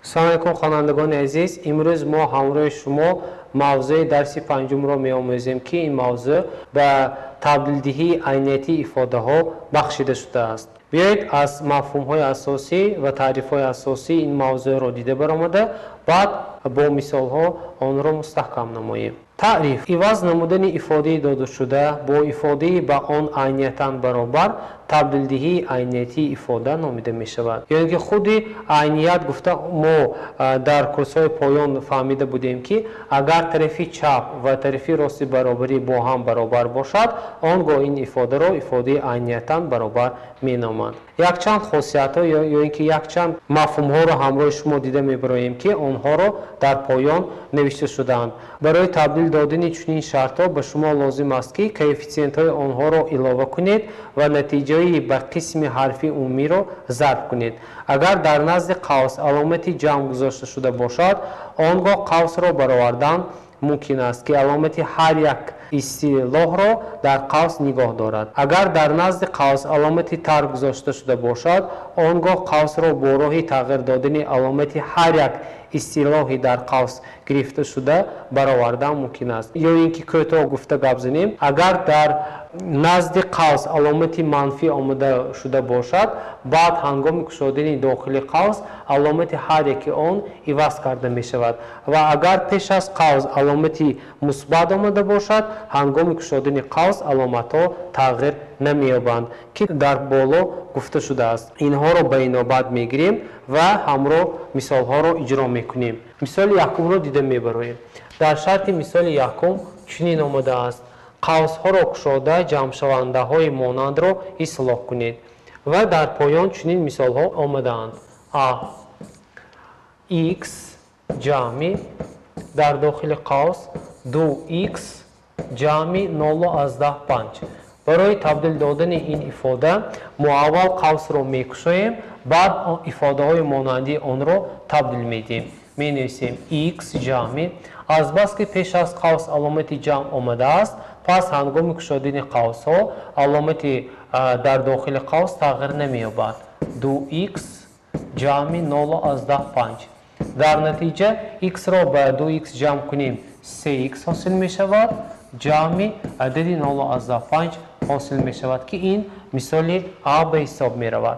سلام علیکم خوانندگان عزیز. امروز ما همراه شما موضوع درس پنجم را می‌آموزیم که این موضوع به تبدیل دهی عینیتی ifade ها بخشیده شده است. بیایید از مفهوم های اساسی و تعریف های اساسی این موضوع را دیده برآمده بعد با مثال ها آن را مستحکم نماییم. تعریف: عوض نمودن ifade داده شده با ifade به آن عینیتاً برابر تبدیل دهی عینیتی ifade نامیده می شود. یعنی که خود عینیت گفته ما در کورس های پایان فهمیده بودیم که اگر طرفی چپ و طرفی راست برابری با هم برابر باشد آنگاه این ifade را ifade عینیتاً برابر می نامند. یک چند خاصیت ها یا اینکه یک چند مفهوم ها را همراه شما دیده می‌بریم که آنها را در پایان نوشته شده‌اند. برای تبدیل دادن چنین شرط ها به شما لازم است که کوفیسینت های آنها را علاوه کنید و نتیجه به قسم حرفی عمومی را ضرب کنید. اگر در نزد قوس علامتی جمع گذاشته شده باشد آنگاه قوس را برآوردن ممکن است که علامت هر یک اصطلاح را در قوس نگاه دارد. اگر در نزد قوس علامتی ترک گذاشته شده باشد آنگاه قوس را با راه تغییر دادن علامت هر یک اصطلاحی در قوس گرفته شده برآوردن ممکن است. یا اینکه کوتاه گفته گپ زنیم اگر در نزد قوس علامتی منفی آمده شده باشد بعد هنگام گشودن داخل قوس علامت هر یک آن عوض کرده می شود و اگر پیش از قوس علامتی مثبت آمده باشد هنگام گشودن قوس علامت ها تغییر نمی یابند که در بالا گفته شده است. اینها را به نوبت می گیریم و همراه مثال ها را اجرا می کنیم. مثال یکم را دیده می بریم. در شرط مثال یکم چنین آمده است: قوس ها را گشوده جمع شونده های مانند را اصلاح کنید و در پایان چنین مثال ها آمده اند. ا x جمع در داخل قوس 2x جمع 0.5. برای تبدیل دادن این ifade ما اول قوس را میکشیم بعد ifade های مانندی آن را تبدیل میدیم. می نویسیم x جمع از بس که پیش از قوس علامت جمع آمده است پس هنگام کشیدن قوس ها علامت در داخل قوس تغییر نمی یابد. 2x جمع 0.5. در نتیجه x را به 2x جمع کنیم 3x حاصل می شود جمع عدد 0.5 حاصل می شود که این مثال A به حساب می رود.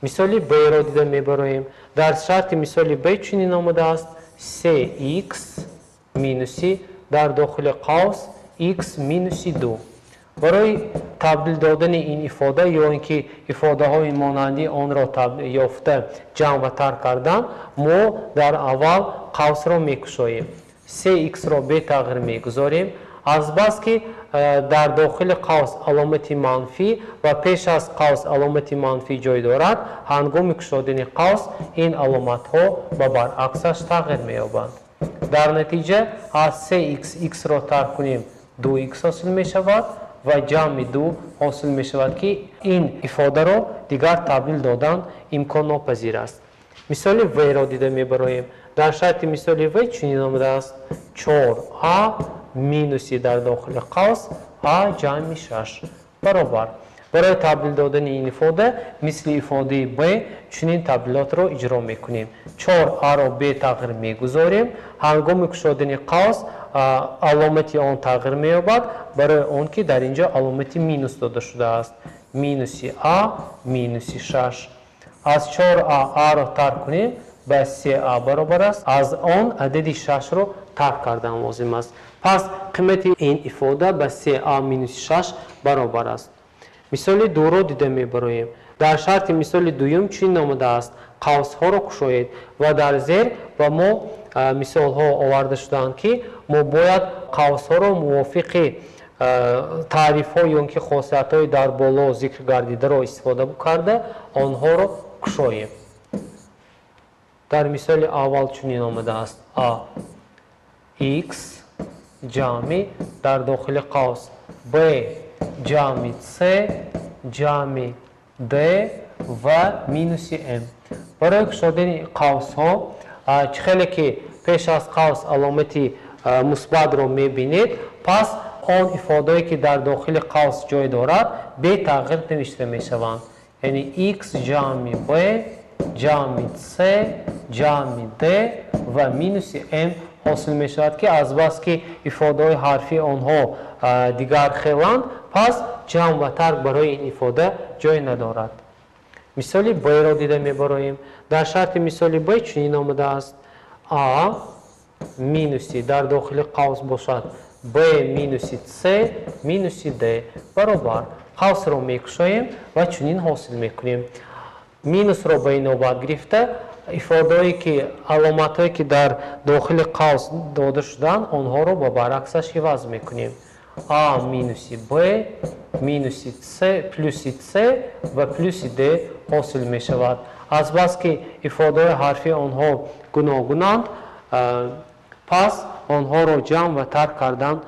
مثال B را دیده می براییم. در شرط مثال B چنین آمده است: 3x مینوسی در داخل قوس x مینوس 2. برای تبدیل دادن این ifade یا اینکه ifade های مانندی آن را یافته جمع و ترک کردن ما در اول قوس را میکشاییم 3x را به تغییر میگذاریم از بس که در داخل قوس علامت منفی و پیش از قوس علامت منفی جای دارد هنگام کشیدن قوس این علامت ها به برعکسش تغییر مییابند. در نتیجه از 3x را ترک کنیم 2x حاصل می شود و جمع 2 حاصل می شود که این ifade را دیگر تبدیل دادن امکان ناپذیر است. مثال و را دیده می براییم. در شرط مثال و چنین آمده است: 4a مینوسی در داخل قوس a جمع 6 برابر. برای تبدیل دادن این ifade مثل ifade b چنین تبدیلات را اجرا میکنیم. 4a را به تغییر میگذاریم هنگام کشیدن قوس علامت آن تغییر مییابد برای آن که در اینجا علامت مینوس داده شده است مینوسی a مینوسی 6. از 4a را ترک کنیم به 3a برابر است از آن عدد 6 را ترک کردن لازم است. پس قیمت این ifade به 3a مینوس 6 برابر است. مثال دو را دیده میبراییم. در شرط مثال دوم چنین آمده است: قوس ها را گشایید و در زیر و ما مثال ها آورده شدند که ما باید قوس ها را موافق تعریف ها یا که خاصیت های در بالا ذکر گردیده را استفاده کرده آنها را گشاییم. در مثال اول چنین آمده است: a x جمع در داخل قوس b جمع c جمع d و مینوس m. برای گشودن قوس ها خیلی که پیش از قوس علامتی مثبت را میبینید پس آن ifade که در داخل قوس جای دارد به تغییر نوشته می شوند. یعنی x جمع b جمع C جمع D و مینوس M حاصل می شود که از بس که ifade های حرفی آنها دیگر خیلند پس جمع و ترک برای این ifade جای ندارد. مثال B را دیده می براییم. در شرط مثال B چنین آمده است A مینوسی در داخل قوس باشد B مینوسی C مینوسی D برابر قوس را می کشاییم و چنین حاصل می کنیم. مینوس را به نوبت گرفته ifade هایی که علامت هایی که در داخل قوس داده شدن آنها را با برعکسش عوض می کنیم. A مینوسی B مینوسی C پلوسی C و پلوسی D حاصل می شود. از بس که ifade های حرفی آنها گوناگونند پس آنها را جمع و ترک کردن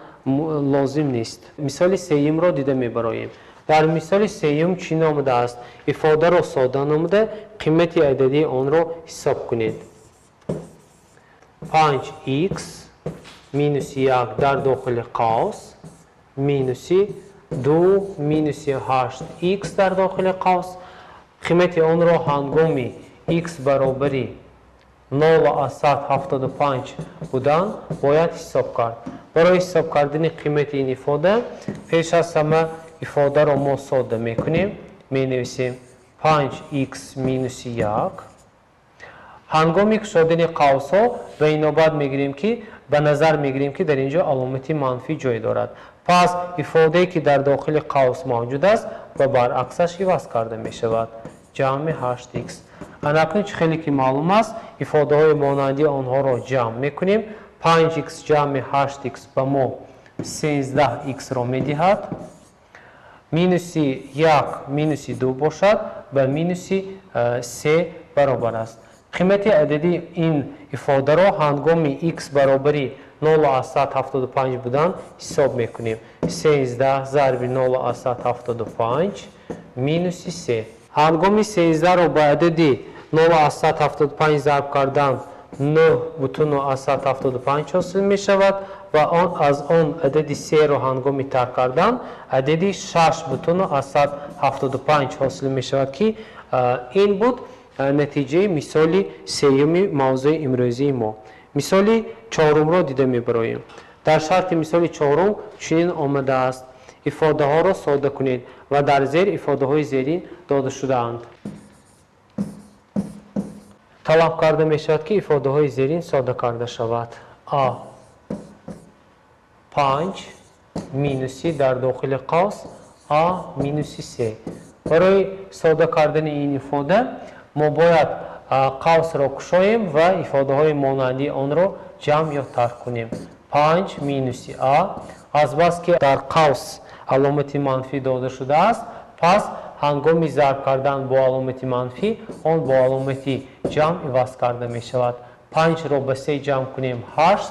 لازم نیست. مثال سوم را دیده می براییم. در مثال سوم چی آمده است؟ ifade را ساده نموده قیمت عددی آن را حساب کنید. 5x مینوس 1 در داخل قوس مینوسی 2 مینوسی 8x در داخل قوس قیمت آن را هنگامی x برابری 0.75 بودن باید حساب کرد. برای حساب کردن قیمت این ifade پیش از همه ifade را ما ساده میکنیم. می نویسیم 5x مینوس 1 هنگامی کشیدن قوس ها به این نوبت میگیریم که به نظر میگیریم که در اینجا علامت منفی جای دارد. پس ifade که در داخل قوس موجود است و برعکسش عوض کرده می شود. جمع 8x. اکنون چه خیلی که معلوم است ifade های مانندی آنها را جمع میکنیم. 5x جمع 8x به ما 13x را میدهد. مینوسی 1 مینوسی 2 باشد و مینوسی 3 برابر است. قیمت عددی این ifade را هنگامی x برابری 0.75 بودن حساب میکنیم. 13 ضرب 0.75 مینوسی 3. هنگامی 13 را با عددی 0.75 ضرب کردن 9.75 حاصل می شود و از آن عددی 3 را هنگامی ترک کردن عددی 6.75 حاصل می شود که این بود نتیجه مثال سوم موضوع امروزی ما. مثال چهارم را دیده می براییم. در شرط مثال چهارم چنین آمده است ifade ها را ساده کنید و در زیر ifade های زیرین داده شده اند. طلب کرده می شود که ifade های زیرین ساده کرده شود. A 5 مینوسی در داخل قوس A مینوسی 3. برای ساده کردن این ifade ما باید قوس را کشاییم و ifade های مانندی آن را جمع یا ترک کنیم. 5 مینوسی A از بس که در قوس علامت منفی داده شده است پس هنگامی ضرب کردن با علامت منفی آن با علامت جمع عوض کرده می شود. 5 را به 3 جمع کنیم 8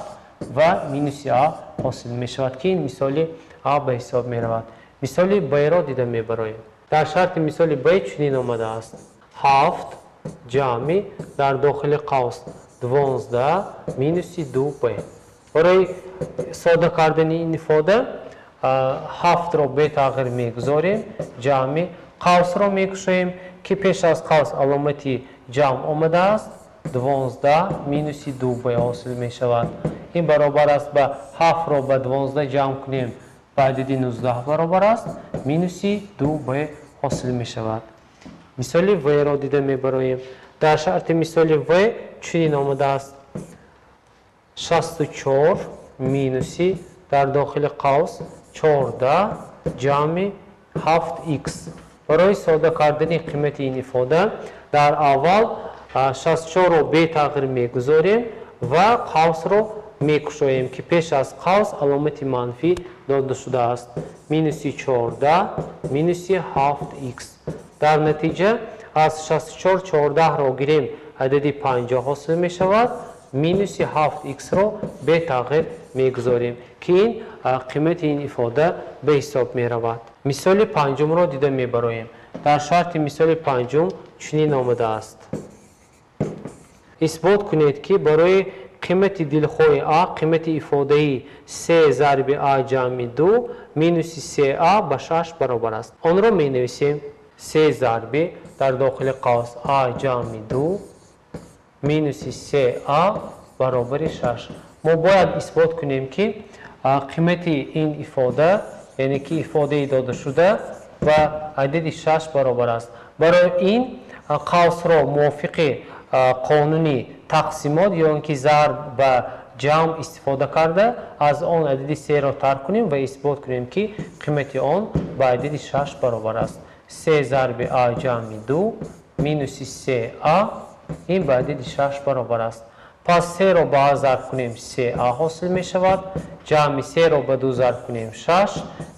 و مینوس A حاصل می شود که این مثال A به حساب می رود. مثال B را دیده می براییم. در شرط مثال B چنین آمده است 7 جمع در داخل قوس 12 مینوس 2B. برای ساده کردن این ifade 7 را به تغییر میگذاریم جمع قوس را میکشیم که پیش از قوس علامتی جمع آمده است 12 مینوس 2b حاصل می شود. این برابر است به 7 را به 12 جمع کنیم به عدد 19 برابر است مینوس 2b حاصل می شود. مثال و را دیده می براییم. در شرط مثال و چنین آمده است 64 مینوسی در داخل قوس 14 جمع 7x. برای ساده کردن قیمت این ifade در اول 64 را به تغییر میگذاریم و قوس را میکشاییم که پیش از قوس علامت منفی داده شده است مینوس 14 مینوس 7x. در نتیجه از 64 14 را گیریم عددی 50 حاصل می شود مینوس 7x را به تغییر میگذاریم که این قیمت این ifade به حساب می رود. مثال پنجم را دیده می براییم. در شرط مثال پنجم چنین آمده است اثبات کنید که برای قیمت دلخواه A قیمت ifade 3 ضرب A جمع 2 مینوس 3A به 6 برابر است. آن را می نویسیم 3 ضرب در داخل قوس A جمع 2 مینوس 3A برابر 6. ما باید اثبات کنیم که قیمت این ifade یعنی که ifade داده شده و عدد 6 برابر است. برای این قوس را موافق قانونی تقسیمات یا اینکه ضرب و جمع استفاده کرده از آن عدد 3 را ترک کنیم و اثبات کنیم که قیمت آن با عدد 6 برابر است. 3 ضرب A جمع 2 مینوس 3A این با عدد 6 برابر است. پس 3 را با A ضرب کنیم 3A حاصل می شود. جمع 3 را با 2 ضرب کنیم 6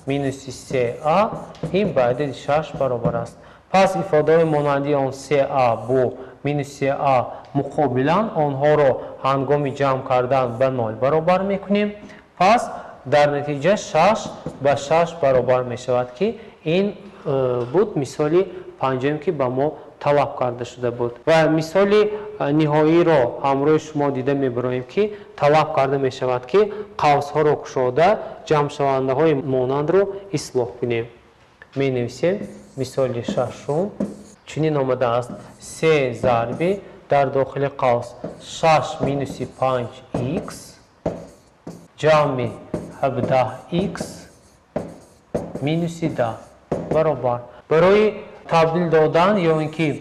مینوس 3A این با عدد 6 برابر است. پس ifade مانندی آن 3A با مینوس 3A مقابلا آنها را هنگام جمع کردن به 0 برابر می کنیم. پس در نتیجه 6 به 6 برابر می شود که این بود مثال پنجم که به ما طلب کرده شده بود و مثال نهایی را همراه شما دیده می براییم که طلب کرده می شود که قوس ها را گشوده جمع شونده های مانند را اصلاح کنیم. می نویسیم مثال ششم چنین آمده است 3 ضرب در داخل قوس 6 مینوس 5x جمع 17x مینوس 10 برابر. برای تبدیل دادن یا اینکه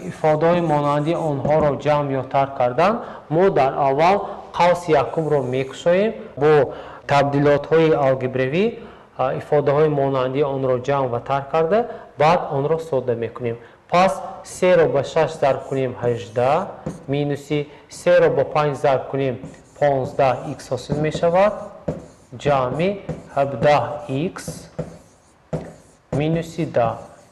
ifade مانندی آنها را جمع یا ترک کردن ما در اول قوس یکم را میکشاییم با تبدیلات های الگبروی ifade های مانندی آن را جمع و ترک کرده بعد آن را ساده میکنیم. پس 3 را با 6 ضرب کنیم 18 مینوس 3 را با 5 ضرب کنیم 15x حاصل می شود جمع 17x مینوس 10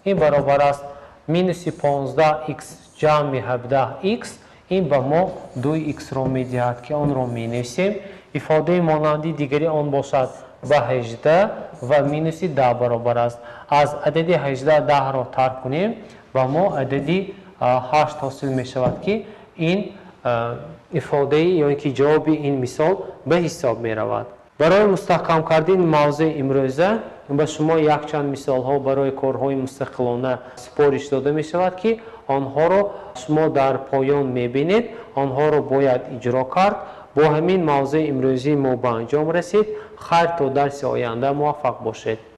این برابر است مینوس 15x جمع 17x این به ما 2x را می دهد که آن را می نویسیم. ifade مانندی دیگری آن باشد با 18 و مینوس 10 برابر است. از عدد 18 10 را ترک کنیم و ما عددی 8 حاصل می شود که این ifade یا اینکه جواب این مثال به حساب می رود. برای مستحکم کردن موضوع امروزه به شما یک چند مثال ها برای کارهای مستقلانه سپارش داده می شود که آنها را شما در پایان می بینید. آنها را باید اجرا کرد. با همین موضوع امروزی ما به انجام رسید. خیر تا درس آینده موفق باشید.